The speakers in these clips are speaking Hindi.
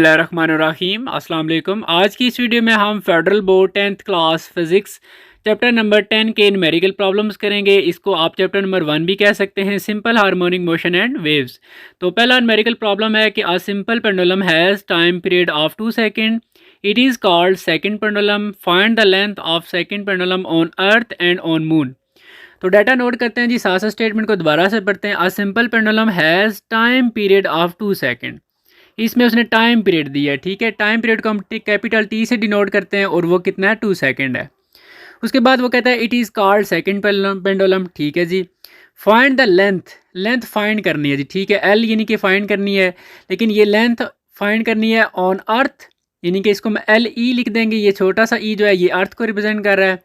बिस्मिल्लाहिर्रहमानिर्रहीम अस्सलाम वालेकुम। आज की इस वीडियो में हम federal board 10th class physics chapter number 10 के न्यूमेरिकल प्रॉब्लम्स करेंगे। इसको आप चैप्टर नंबर 1 भी कह सकते हैं, simple harmonic motion and waves. तो पहला न्यूमेरिकल प्रॉब्लम है कि a simple pendulum has time period of 2 second, it is called second pendulum, find the length of second pendulum on earth and on moon. तो डाटा नोट करते हैं जी, साथ साथ स्टेटमेंट को दोबारा से पढ़ते हैं। अ simple pendulum has time period of 2 second, इसमें उसने टाइम पीरियड दिया है, ठीक है। टाइम पीरियड को हम कैपिटल टी से डिनोट करते हैं और वो कितना है, 2 सेकेंड है। उसके बाद वो कहता है it is called second pendulum, ठीक है जी। Find the length, length find करनी है जी, ठीक है। एल यानी कि फाइंड करनी है, लेकिन ये लेंथ फाइंड करनी है ऑन अर्थ, यानी कि इसको हम एल ई लिख देंगे। ये छोटा सा ई जो है ये अर्थ को रिप्रेजेंट कर रहा है।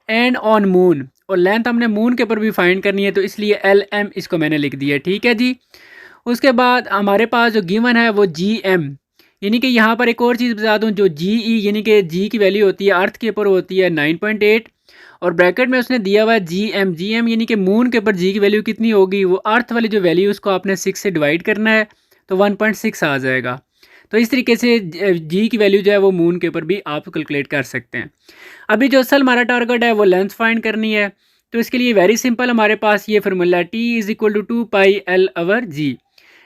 एंड ऑन मून, और लेंथ हमने मून के ऊपर भी फाइंड करनी है, तो इसलिए एल एम इसको मैंने लिख दिया, ठीक है जी। उसके बाद हमारे पास जो गिवन है वो जी एम, यानी कि यहाँ पर एक और चीज़ बता दूँ, जो जी ई यानी कि जी की वैल्यू होती है अर्थ के ऊपर होती है 9.8, और ब्रैकेट में उसने दिया हुआ है जी एम। जी एम यानी कि मून के ऊपर जी की वैल्यू कितनी होगी, वो अर्थ वाली जो वैल्यू उसको आपने 6 से डिवाइड करना है, तो 1.6 आ जाएगा। तो इस तरीके से जी की वैल्यू जो है वो मून के ऊपर भी आप कैलकुलेट कर सकते हैं। अभी जो असल हमारा टारगेट है वो लेंथ फाइंड करनी है, तो इसके लिए वेरी सिंपल हमारे पास ये formula T is equal to 2 pi L over G.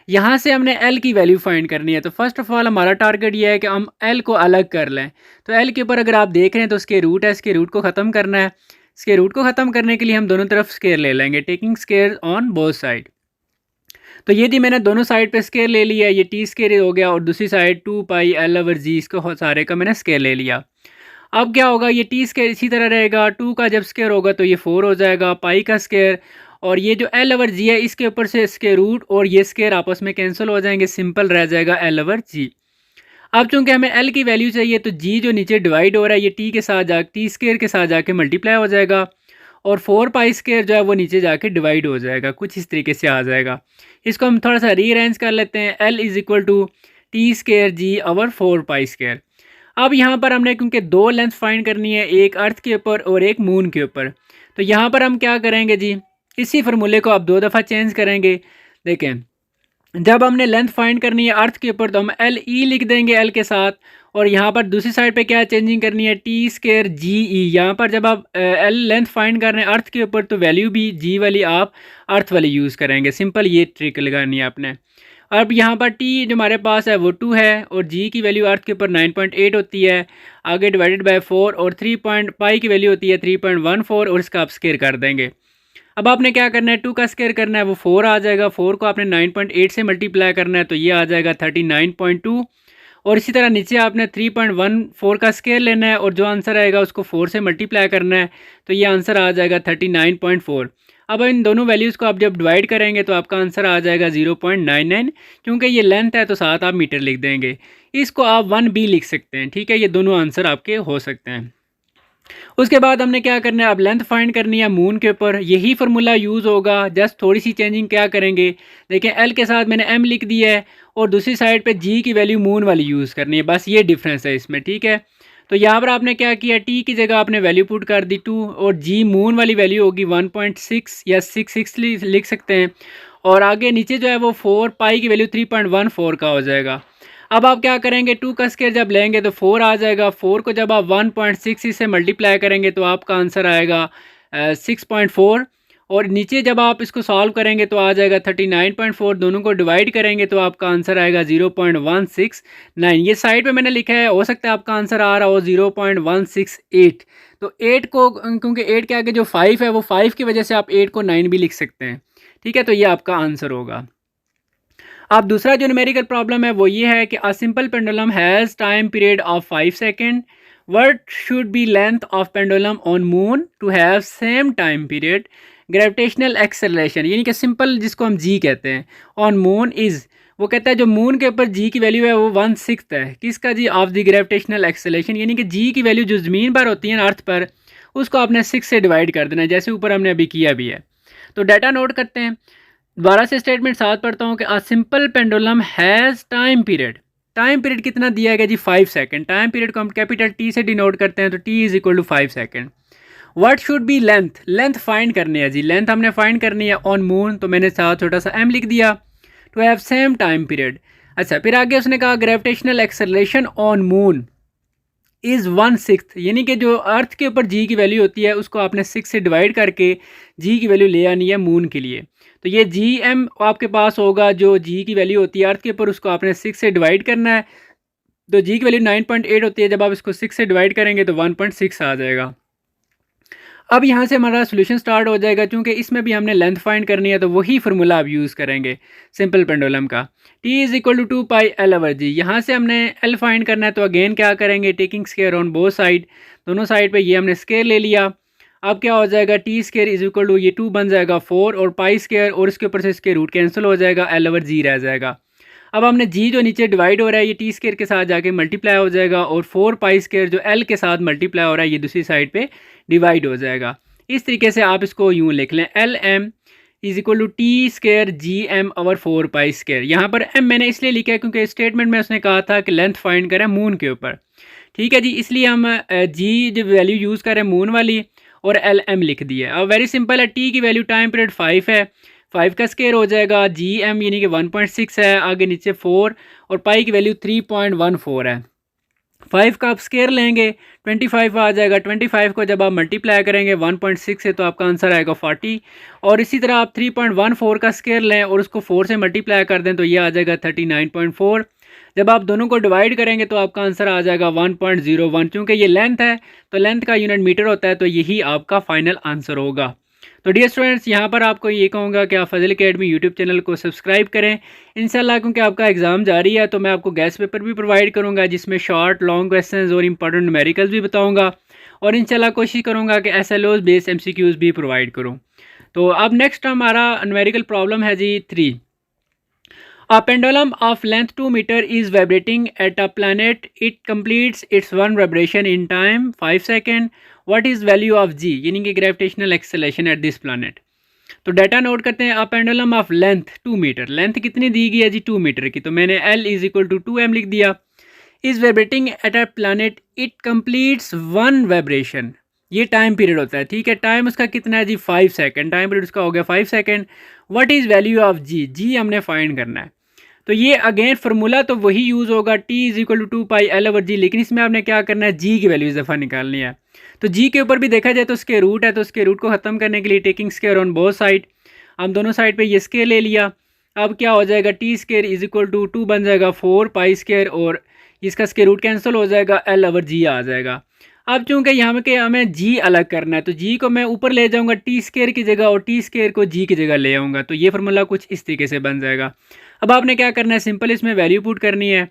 यहाँ से हमने L की वैल्यू फाइंड करनी है। तो फर्स्ट ऑफ ऑल हमारा टारगेट ये है कि हम L को अलग कर लें। तो L के ऊपर अगर आप देख रहे हैं तो इसके रूट है, इसके रूट को ख़त्म करना है। इसके रूट को ख़त्म करने के लिए हम दोनों तरफ स्केयर ले लेंगे, taking square on both side. तो ये थी, मैंने दोनों साइड पे स्केयर ले लिया, ये टी स्केयर हो गया, और दूसरी साइड 2 पाई एल ओवर जी, इसको सारे का मैंने स्केयर ले लिया। अब क्या होगा, ये टी स्केयर इसी तरह रहेगा, 2 का जब स्केयर होगा तो ये 4 हो जाएगा, पाई का स्केयर, और ये जो एल ओवर जी है इसके ऊपर से इसके रूट और ये स्केयर आपस में कैंसिल हो जाएंगे, सिंपल रह जाएगा एल ओवर जी। अब चूंकि हमें एल की वैल्यू चाहिए, तो जी जो नीचे डिवाइड हो रहा है ये टी के साथ जा टी स्केयर के साथ जाके मल्टीप्लाई हो जाएगा, और 4 पाई स्केयर जो है वो नीचे जाके डिवाइड हो जाएगा, कुछ इस तरीके से आ जाएगा। इसको हम थोड़ा सा रीअरेंज कर लेते हैं। L is equal to T square g over 4 pi square. अब यहाँ पर हमने क्योंकि दो लेंथ फाइंड करनी है, एक अर्थ के ऊपर और एक मून के ऊपर, तो यहाँ पर हम क्या करेंगे जी, इसी फार्मूले को आप 2 दफ़ा चेंज करेंगे। देखें, जब हमने लेंथ फाइंड करनी है अर्थ के ऊपर तो हम एल ई लिख देंगे एल के साथ, और यहाँ पर दूसरी साइड पे क्या चेंजिंग करनी है, टी स्केयर जी ई। यहाँ पर जब आप एल लेंथ फाइंड कर रहे हैं अर्थ के ऊपर तो वैल्यू भी जी वाली आप अर्थ वाली यूज़ करेंगे, सिंपल ये ट्रिक लगानी है आपने। अब यहाँ पर टी जो हमारे पास है वो 2 है, और जी की वैल्यू अर्थ के ऊपर 9.8 होती है, आगे डिवाइडेड बाय 4, और 3 पॉइंट पाई की वैल्यू होती है 3.14, और इसका आप स्केयर कर देंगे। अब आपने क्या करना है, 2 का स्केयर करना है, वो 4 आ जाएगा, 4 को आपने 9.8 से मल्टीप्लाई करना है, तो ये आ जाएगा 39.2, और इसी तरह नीचे आपने 3.14 का स्केयर लेना है, और जो आंसर आएगा उसको 4 से मल्टीप्लाई करना है, तो ये आंसर आ जाएगा 39.4। अब इन दोनों वैल्यूज़ को आप जब डिवाइड करेंगे तो आपका आंसर आ जाएगा 0.99, क्योंकि ये लेंथ है तो साथ आप मीटर लिख देंगे। इसको आप 1b लिख सकते हैं, ठीक है। ये दोनों आंसर आपके हो सकते हैं। उसके बाद हमने क्या करना है, अब लेंथ फाइंड करनी है मून के ऊपर, यही फार्मूला यूज़ होगा, जस्ट थोड़ी सी चेंजिंग क्या करेंगे। देखें, एल के साथ मैंने एम लिख दिया है, और दूसरी साइड पे जी की वैल्यू मून वाली यूज़ करनी है, बस ये डिफरेंस है इसमें, ठीक है। तो यहाँ पर आपने क्या किया, टी की जगह आपने वैल्यू पुट कर दी 2, और जी मून वाली वैल्यू होगी 1.6 या 6 लिख सकते हैं, और आगे नीचे जो है वो 4 पाई की वैल्यू 3.14 का हो जाएगा। अब आप क्या करेंगे, 2 का स्केयर जब लेंगे तो 4 आ जाएगा, 4 को जब आप 1.6 से मल्टीप्लाई करेंगे तो आपका आंसर आएगा 6.4, और नीचे जब आप इसको सॉल्व करेंगे तो आ जाएगा 39.4, दोनों को डिवाइड करेंगे तो आपका आंसर आएगा 0.169। ये साइड पे मैंने लिखा है, हो सकता है आपका आंसर आ रहा हो 0.168। तो 8 को, क्योंकि 8 के आगे जो 5 है वो 5 की वजह से आप 8 को 9 भी लिख सकते हैं, ठीक है। तो ये आपका आंसर होगा। अब दूसरा जो न्यूमेरिकल प्रॉब्लम है वो ये है कि a simple pendulum has time period of 5 second, what should be length of pendulum on moon to have same time period, gravitational acceleration, यानी कि सिंपल जिसको हम जी कहते हैं, ऑन मून इज़, वो कहता है जो मून के ऊपर जी की वैल्यू है वो 1/6 है, किसका जी, ऑफ द ग्रेविटेशनल एक्सेलरेशन, यानी कि जी की वैल्यू जो ज़मीन पर होती है ना अर्थ पर, उसको आपने 6 से डिवाइड कर देना है, जैसे ऊपर हमने अभी किया भी है। तो डाटा नोट करते हैं, दोबारा से स्टेटमेंट साथ पढ़ता हूँ कि a simple pendulum has time period, time period कितना दिया गया जी, 5 सेकेंड। टाइम पीरियड को हम कैपिटल टी से डिनोट करते हैं, तो T is equal to 5 second. What should be length, length find करनी है जी, लेंथ हमने फाइंड करनी है ऑन मून, तो मैंने साथ छोटा सा एम लिख दिया, to have same time period. अच्छा, फिर आगे उसने कहा gravitational acceleration on moon is 1/6, यानी कि जो अर्थ के ऊपर जी की वैल्यू होती है उसको आपने 6 से डिवाइड करके जी की वैल्यू ले आनी है मून के लिए। तो ये जी एम आपके पास होगा, जो जी की वैल्यू होती है अर्थ के ऊपर उसको आपने 6 से डिवाइड करना है। तो जी की वैल्यू 9.8 होती है, जब आप इसको 6 से डिवाइड करेंगे तो 1.6 आ जाएगा। अब यहाँ से हमारा सोल्यूशन स्टार्ट हो जाएगा, क्योंकि इसमें भी हमने लेंथ फाइंड करनी है, तो वही फार्मूला आप यूज़ करेंगे सिंपल पेंडुलम का। T is equal to 2 pi L over G. यहाँ से हमने एल फाइंड करना है, तो अगेन क्या करेंगे, taking square on both side, दोनों साइड पे ये हमने स्केयर ले लिया। अब क्या हो जाएगा, T square is equal to ये 2 बन जाएगा 4 और पाई स्केयर और इसके ऊपर से स्केयर रूट कैंसिल हो जाएगा, एल ओवर जी रह जाएगा। अब हमने जी जो नीचे डिवाइड हो रहा है ये टी स्केयर के साथ जाके मल्टीप्लाई हो जाएगा, और 4 पाई स्केयर जो एल के साथ मल्टीप्लाई हो रहा है ये दूसरी साइड पे डिवाइड हो जाएगा। इस तरीके से आप इसको यूँ लिख लें, L M is equal to T square g M over 4 pi square. यहाँ पर एम मैंने इसलिए लिखा है क्योंकि स्टेटमेंट में उसने कहा था कि लेंथ फाइंड करें मून के ऊपर, ठीक है जी, इसलिए हम जी जो वैल्यू यूज़ करें मून वाली और एल एम लिख दिया। अब वेरी सिंपल है, टी की वैल्यू टाइम पीरियड 5 है, 5 का स्केयर हो जाएगा जी एम यानी कि 1.6 है, आगे नीचे 4 और पाई की वैल्यू 3.14 है। 5 का आप स्केयर लेंगे 25 आ जाएगा, 25 को जब आप मल्टीप्लाई करेंगे 1.6 से तो आपका आंसर आएगा 40, और इसी तरह आप 3.14 का स्केयर लें और उसको 4 से मल्टीप्लाई कर दें तो ये आ जाएगा 39.4। जब आप दोनों को डिवाइड करेंगे तो आपका आंसर आ जाएगा 1.01। चूँकि ये लेंथ है तो लेंथ का यूनिट मीटर होता है, तो यही आपका फाइनल आंसर होगा। तो डियर स्टूडेंट्स, यहाँ पर आपको ये कहूँगा कि आप फजल अकेडमी यूट्यूब चैनल को सब्सक्राइब करें इंशाल्लाह, क्योंकि आपका एग्ज़ाम जारी है तो मैं आपको गेस्ट पेपर भी प्रोवाइड करूँगा जिसमें शॉर्ट लॉन्ग क्वेश्चंस और इंपॉर्टेंट न्यूमेरिकल्स भी बताऊँगा, और इंशाल्लाह कोशिश करूँगा कि SLOs बेस्ड MCQs भी प्रोवाइड करूँ। तो अब नेक्स्ट हमारा न्यूमेरिकल प्रॉब्लम है जी 3। A pendulum of length 2 meter is vibrating at a planet. It completes its one vibration in time 5 seconds. What is value of g, यानी कि gravitational acceleration at this planet? तो डाटा नोट करते हैं। A pendulum of length 2 metre, length कितनी दी गई है जी 2 मीटर की, तो मैंने L is equal to 2m लिख दिया। Is vibrating at a planet, it completes one vibration, ये टाइम पीरियड होता है, ठीक है, टाइम उसका कितना है जी 5 सेकंड, टाइम पीरियड उसका हो गया 5 second. What is value of g, g हमने फाइंड करना है। तो ये अगेन फार्मूला तो वही यूज़ होगा, T is equal to 2 pi L over g, लेकिन इसमें आपने क्या करना है, जी की वैल्यू इस दफ़ा निकालनी है। तो जी के ऊपर भी देखा जाए तो उसके रूट है, तो उसके रूट को ख़त्म करने के लिए taking square on both side, हम दोनों साइड पे ये स्केयर ले लिया। अब क्या हो जाएगा, T square is equal to 2 बन जाएगा 4 पाई स्केयर और इसका स्केयर रूट कैंसिल हो जाएगा, एल ओवर जी आ जाएगा। अब चूंकि यहाँ के हमें जी अलग करना है तो जी को मैं ऊपर ले जाऊँगा टी स्केयर की जगह और टी स्केयर को जी की जगह ले आऊँगा, तो ये फार्मूला कुछ इस तरीके से बन जाएगा। अब आपने क्या करना है, सिंपल इसमें वैल्यू पुट करनी है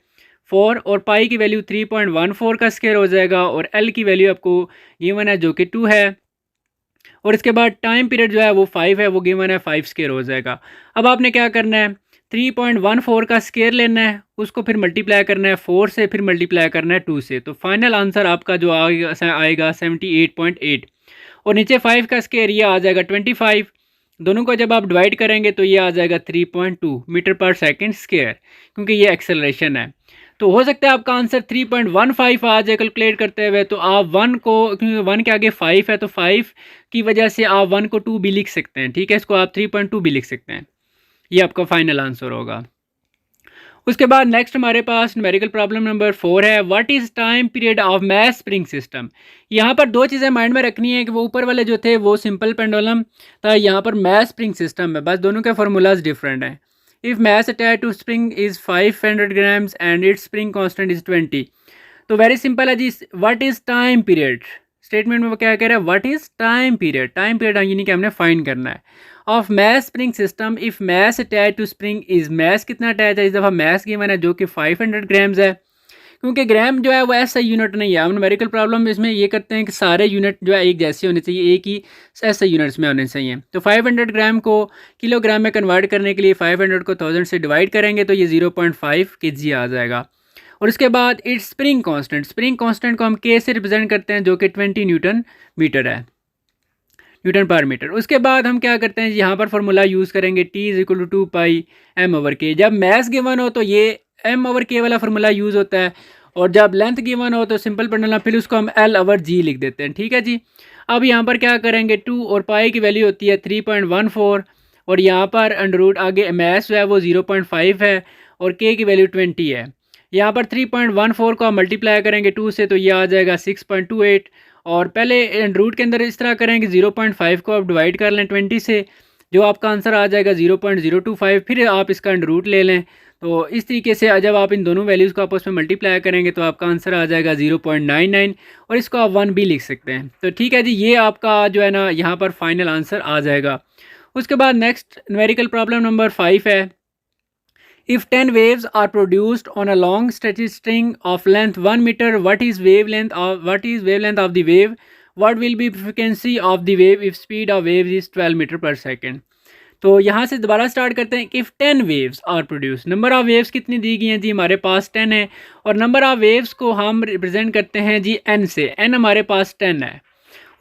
4 और पाई की वैल्यू 3.14 का स्केयर हो जाएगा, और एल की वैल्यू आपको गिवन है जो कि 2 है, और इसके बाद टाइम पीरियड जो है वो 5 है, वो गिवन है 5 स्केयर हो जाएगा। अब आपने क्या करना है, 3.14 का स्केयर लेना है, उसको फिर मल्टीप्लाई करना है 4 से, फिर मल्टीप्लाई करना है 2 से, तो फाइनल आंसर आपका जो आएगा 78.8, और नीचे 5 का स्केयर ये आ जाएगा 25, दोनों को जब आप डिवाइड करेंगे तो ये आ जाएगा 3.2 मीटर पर सेकंड स्केयर, क्योंकि ये एक्सेलरेशन है। तो हो सकता है आपका आंसर 3.15 आ जाए कैलकुलेट करते हुए, तो आप 1 को, क्योंकि 1 के आगे 5 है तो 5 की वजह से आप 1 को 2 भी लिख सकते हैं, ठीक है, इसको आप 3.2 भी लिख सकते हैं, ये आपका फाइनल आंसर होगा। उसके बाद नेक्स्ट हमारे पास न्यूमेरिकल प्रॉब्लम नंबर 4 है, what is time period of mass spring system. यहाँ पर दो चीज़ें माइंड में रखनी है कि वो ऊपर वाले जो थे वो सिंपल पेंडुलम था, यहाँ पर मैस स्प्रिंग सिस्टम है, बस दोनों के फार्मूलाज डिफरेंट हैं। If mass attach to spring is 500 grams and its spring constant is 20, तो वेरी सिंपल है जी, what is time period, statement में वो क्या कह रहा है, what is time period, time period यानी कि हमने फाइंड करना है of mass spring system if mass attach to spring is, mass कितना अटैच है, इस दफ़ा मैस गिवन है जो कि 500 ग्राम्स है, क्योंकि ग्राम जो है वो ऐसा यूनिट नहीं है। हम न्यूमेरिकल प्रॉब्लम इसमें ये करते हैं कि सारे यूनिट जो है एक जैसे होने चाहिए, एक ही ऐसे यूनिट्स में होने चाहिए। तो 500 ग्राम को किलोग्राम में कन्वर्ट करने के लिए 500 को 1000 से डिवाइड करेंगे तो ये 0.5 kg आ जाएगा। और उसके बाद it's spring constant, spring constant को हम के से रिप्रेजेंट करते हैं जो कि 20 न्यूटन मीटर है, न्यूटन पर मीटर। उसके बाद हम क्या करते हैं, यहाँ पर फार्मूला यूज़ करेंगे T is equal to 2 pi M over K. जब मैस गिवन हो तो ये एम ओवर के वाला फार्मूला यूज़ होता है, और जब लेंथ गिवन हो तो सिंपल पेंडुलम फिर उसको हम एल ओवर जी लिख देते हैं, ठीक है जी। अब यहाँ पर क्या करेंगे, 2 और पाई की वैल्यू होती है 3.14, और यहाँ पर अंडर रूट आगे मैस जो है वो 0.5 है, और k की वैल्यू 20 है। यहाँ पर 3.14 को आप मल्टीप्लाई करेंगे 2 से तो ये आ जाएगा 6.28, और पहले रूट के अंदर इस तरह करें कि 0.5 को आप डिवाइड कर लें 20 से, जो आपका आंसर आ जाएगा 0.025, फिर आप इसका अंडर रूट ले लें। तो इस तरीके से जब आप इन दोनों वैल्यूज़ को आपस में मल्टीप्लाई करेंगे तो आपका आंसर आ जाएगा 0.99, और इसको आप 1 भी लिख सकते हैं। तो ठीक है जी, ये आपका जो है ना यहाँ पर फाइनल आंसर आ जाएगा। उसके बाद नेक्स्ट न्यूमेरिकल प्रॉब्लम नंबर 5 है। If 10 waves are produced on a long stretched string of length 1 meter, what is wavelength of the wave? What will be frequency of the wave if speed of waves is 12 metre पर सेकेंड? तो यहाँ से दोबारा स्टार्ट करते हैं। If 10 waves are produce, number of waves कितनी दी गई हैं जी? हमारे पास 10 है, और नंबर ऑफ वेव्स को हम रिप्रेजेंट करते हैं जी n से। n हमारे पास 10 है।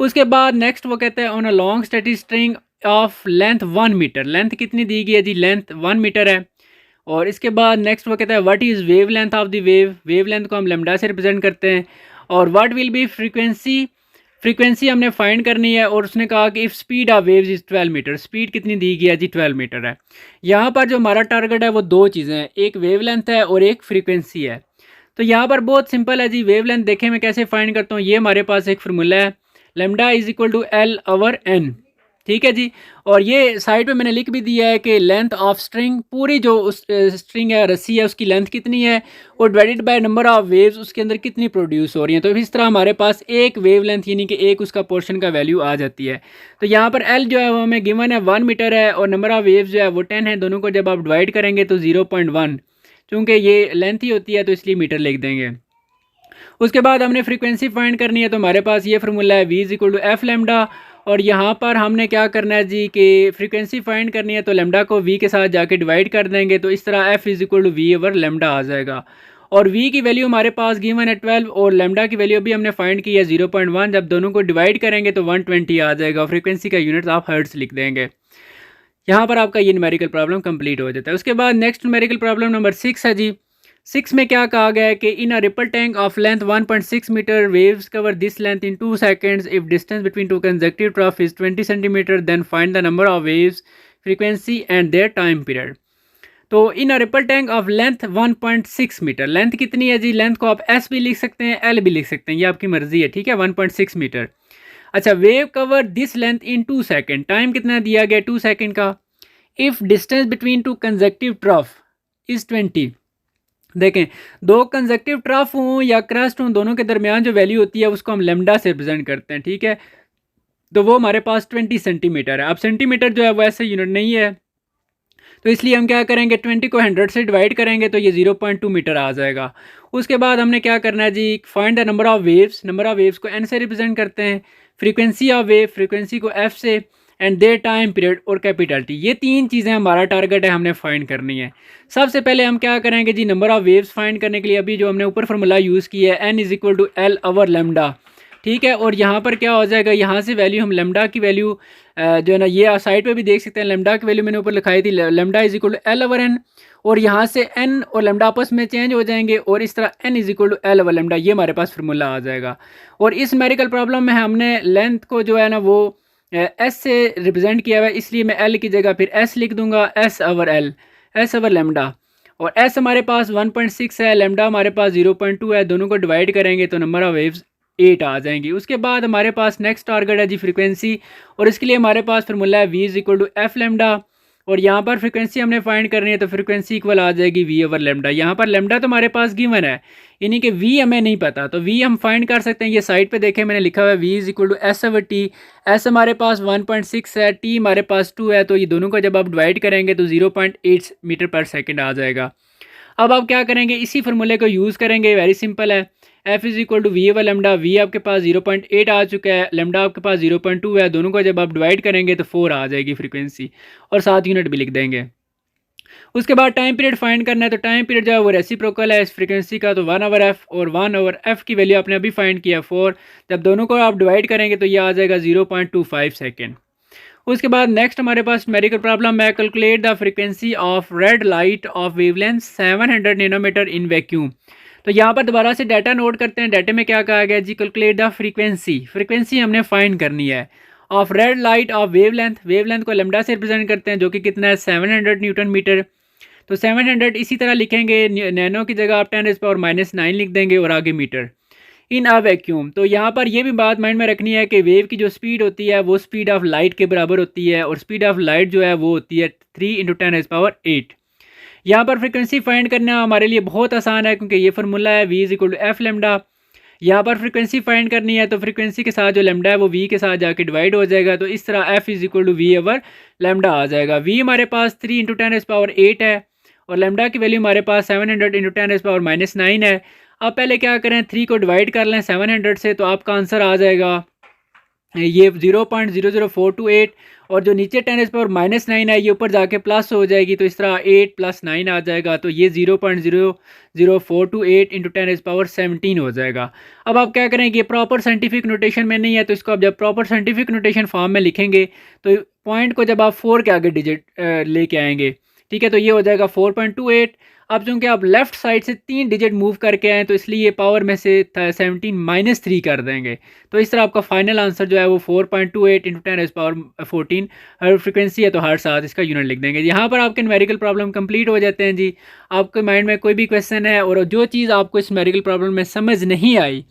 उसके बाद नेक्स्ट वो कहता है on a long static string of length 1 metre, length कितनी दी गई है जी? लेंथ 1 मीटर है। और इसके बाद नेक्स्ट वो कहता है what is wave length of the wave, wave length को हम लेमडा से रिप्रेजेंट करते हैं। और what will be frequency, frequency हमने फाइंड करनी है। और उसने कहा कि if speed of waves is 12 metre, speed कितनी दी गई है जी? 12 मीटर है। यहाँ पर जो हमारा टारगेट है वो दो चीज़ें हैं, एक वेव लेंथ है और एक फ्रीक्वेंसी है। तो यहाँ पर बहुत सिंपल है जी। वेव लेंथ देखें मैं कैसे फाइंड करता हूँ, ये हमारे पास एक फार्मूला है, lambda is equal to L over N, ठीक है जी। और ये साइड पे मैंने लिख भी दिया है कि लेंथ ऑफ स्ट्रिंग, पूरी जो उस स्ट्रिंग है, रस्सी है, उसकी लेंथ कितनी है, और divided by number of waves उसके अंदर कितनी प्रोड्यूस हो रही हैं। तो इस तरह हमारे पास एक वेव लेंथ यानी कि एक उसका पोर्शन का वैल्यू आ जाती है। तो यहाँ पर एल जो है वो हमें गिवन है 1 मीटर है, और नंबर ऑफ वेव्स जो है वो 10 है। दोनों को जब आप डिवाइड करेंगे तो 0.1, चूँकि ये लेंथ ही होती है तो इसलिए मीटर लिख देंगे। उसके बाद हमने फ्रीक्वेंसी फाइंड करनी है, तो हमारे पास ये फार्मूला है v is equal to F lambda. और यहाँ पर हमने क्या करना है जी कि फ्रीक्वेंसी फाइंड करनी है, तो लेमडा को v के साथ जाके डिवाइड कर देंगे, तो इस तरह f is equal to we over lambda आ जाएगा। और v की वैल्यू हमारे पास गिवन है 12, और लेमडा की वैल्यू अभी हमने फाइंड की है 0.1। जब दोनों को डिवाइड करेंगे तो 120 आ जाएगा। फ्रीक्वेंसी का यूनिट आप हर्ट्ज लिख देंगे। यहाँ पर आपका ये न्यूमेरिकल प्रॉब्लम कंप्लीट हो जाता है। उसके बाद नेक्स्ट न्यूमेरिकल प्रॉब्लम नंबर 6 है जी। 6 में क्या कहा गया है कि in a ripple tank of length 1.6 metre waves cover this length in 2 seconds if distance between two consecutive trough is 20 centimetre, then find the number of waves, frequency and their time period. तो in a ripple tank of length 1.6 metre, length कितनी है जी? लेंथ को आप एस भी लिख सकते हैं, एल भी लिख सकते हैं, ये आपकी मर्जी है, ठीक है। 1.6 मीटर। अच्छा, wave cover this length in 2 second, time कितना दिया गया? 2 सेकेंड का। If distance between two consecutive trough is 20, देखें दो कंसेक्टिव ट्रफ हों या क्रस्ट हों, दोनों के दरमियान जो वैल्यू होती है उसको हम लेमडा से रिप्रेजेंट करते हैं, ठीक है। तो वो हमारे पास 20 सेंटीमीटर है। अब सेंटीमीटर जो है वो ऐसे यूनिट नहीं है, तो इसलिए हम क्या करेंगे, 20 को 100 से डिवाइड करेंगे तो ये 0.2 मीटर आ जाएगा। उसके बाद हमने क्या करना है जी, find the number of waves, number of waves को एन से रिप्रेजेंट करते हैं, फ्रीक्वेंसी ऑफ वेव, फ्रीक्वेंसी को एफ से, एंड देयर टाइम पीरियड और कैपिटल टी। ये 3 चीज़ें हमारा टारगेट है, हमने फाइंड करनी है। सबसे पहले हम क्या करेंगे जी, नंबर ऑफ वेव्स फाइंड करने के लिए अभी जो हमने ऊपर फार्मूला यूज़ किया है, N is equal to L over lambda, ठीक है। और यहाँ पर क्या हो जाएगा, यहाँ से वैल्यू हम लेमडा की वैल्यू जो है ना, ये साइड पे भी देख सकते हैं, लेमडा की वैल्यू मैंने ऊपर लिखाई थी, lambda is equal to L over N, और यहाँ से एन और लेमडा आपस में चेंज हो जाएंगे, और इस तरह N is equal to L over lambda, ये हमारे पास फार्मूला आ जाएगा। और इस न्यूमेरिकल प्रॉब्लम में हमने लेंथ को जो है ना वो एस से रिप्रेजेंट किया हुआ है, इसलिए मैं एल की जगह फिर एस लिख दूंगा, S over L, S over lambda. और एस हमारे पास 1.6 है, लेमडा हमारे पास 0.2 है, दोनों को डिवाइड करेंगे तो नंबर ऑफ वेव्स 8 आ जाएंगी। उसके बाद हमारे पास नेक्स्ट टारगेट है जी फ्रीक्वेंसी, और इसके लिए हमारे पास फार्मूला है V is equal to F lambda. और यहाँ पर फ्रीक्वेंसी हमने फाइंड करनी है, तो फ्रीक्वेंसी इक्वल आ जाएगी वी ओवर लेमडा। यहाँ पर लेमडा तो हमारे पास गिवन है, यानी कि वी हमें नहीं पता, तो वी हम फाइंड कर सकते हैं। ये साइड पे देखें मैंने लिखा हुआ है V is equal to S over T. S हमारे पास 1.6 है, टी हमारे पास 2 है, तो ये दोनों को जब आप डिवाइड करेंगे तो 0.8 मीटर पर सेकेंड आ जाएगा। अब आप क्या करेंगे, इसी फार्मूले को यूज़ करेंगे, वेरी सिंपल है। F is equal to we over lambda, V आपके पास 0.8 आ चुका है, लेमडा आपके पास 0.2 है, दोनों को जब आप डिवाइड करेंगे तो 4 आ जाएगी फ्रीक्वेंसी, और 7 यूनिट भी लिख देंगे। उसके बाद टाइम पीरियड फाइंड करना है, तो टाइम पीरियड जो है वो रेसिप्रोकल है इस फ्रीक्वेंसी का, तो 1 ओवर एफ, और 1 ओवर एफ की वैल्यू आपने अभी फाइंड किया 4, जब दोनों को आप डिवाइड करेंगे तो ये आ जाएगा 0.25 सेकेंड। उसके बाद नेक्स्ट हमारे पास न्यूमेरिकल प्रॉब्लम है, calculate the frequency of red light of wavelength 700 nanometre in vacuum. तो यहाँ पर दोबारा से डाटा नोट करते हैं। डाटे में क्या कहा गया जी, कैलकुलेट द फ्रीक्वेंसी, फ्रीक्वेंसी हमने फाइंड करनी है of red light of wavelength, wavelength को लेमडा से रिप्रेजेंट करते हैं जो कि कितना है 700 न्यूटन मीटर। तो 700 इसी तरह लिखेंगे, नैनो की जगह आप 10⁻⁹ लिख देंगे और आगे मीटर इन अ वैक्यूम। तो यहाँ पर ये भी बात माइंड में रखनी है कि वेव की जो स्पीड होती है वो स्पीड ऑफ लाइट के बराबर होती है, और स्पीड ऑफ लाइट जो है वो होती है 3 × 10⁸ यहाँ पर फ्रिक्वेंसी फाइंड करना हमारे लिए बहुत आसान है, क्योंकि ये फार्मूला है v = f लैम्डा। यहाँ पर फ्रिक्वेंसी फाइंड करनी है तो फ्रिक्वेंसी के साथ जो लैम्डा है वो v के साथ जाके डिवाइड हो जाएगा, तो इस तरह f = v लैम्डा आ जाएगा। v हमारे पास 3 × 10⁸ है और लैम्डा की वैल्यू हमारे पास 700 × 10⁻⁹ है। अब पहले क्या करें, 3 को डिवाइड कर लें 700 से, तो आपका आंसर आ जाएगा ये 0.00428, और जो नीचे 10⁻⁹ है ये ऊपर जाके प्लस हो जाएगी, तो इस तरह 8 + 9 आ जाएगा, तो ये 0.00428 × 10⁻17 हो जाएगा। अब आप क्या करें कि ये प्रॉपर साइंटिफिक नोटेशन में नहीं है, तो इसको आप जब प्रॉपर साइंटिफिक नोटेशन फॉर्म में लिखेंगे तो पॉइंट को जब आप 4 के आगे डिजिट लेके आएंगे, ठीक है, तो ये हो जाएगा 4.28। अब चूंकि आप लेफ्ट साइड से 3 डिजिट मूव करके आए तो इसलिए ये पावर में से 17 - 3 कर देंगे, तो इस तरह आपका फाइनल आंसर जो है वो 4.28 × 10⁻14 हर फ्रिक्वेंसी है, तो हर साथ इसका यूनिट लिख देंगे। यहाँ पर आपके न्यूमेरिकल प्रॉब्लम कंप्लीट हो जाते हैं जी। आपके माइंड में कोई भी क्वेश्चन है और जो चीज़ आपको इस न्यूमेरिकल प्रॉब्लम में समझ नहीं आई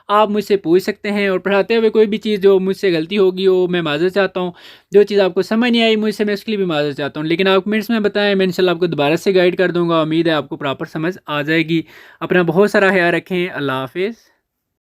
आप मुझसे पूछ सकते हैं, और पढ़ाते हुए कोई भी चीज़ जो मुझसे गलती होगी वो मैं माज़रत चाहता हूँ। जो चीज़ आपको समझ नहीं आई मुझसे, मैं उसके लिए भी माज़रत चाहता हूँ, लेकिन आप कमेंट्स में बताएं, मैं इंशाल्लाह आपको दोबारा से गाइड कर दूँगा। उम्मीद है आपको प्रॉपर समझ आ जाएगी। अपना बहुत सारा ख्याल रखें। अल्लाह हाफिज़।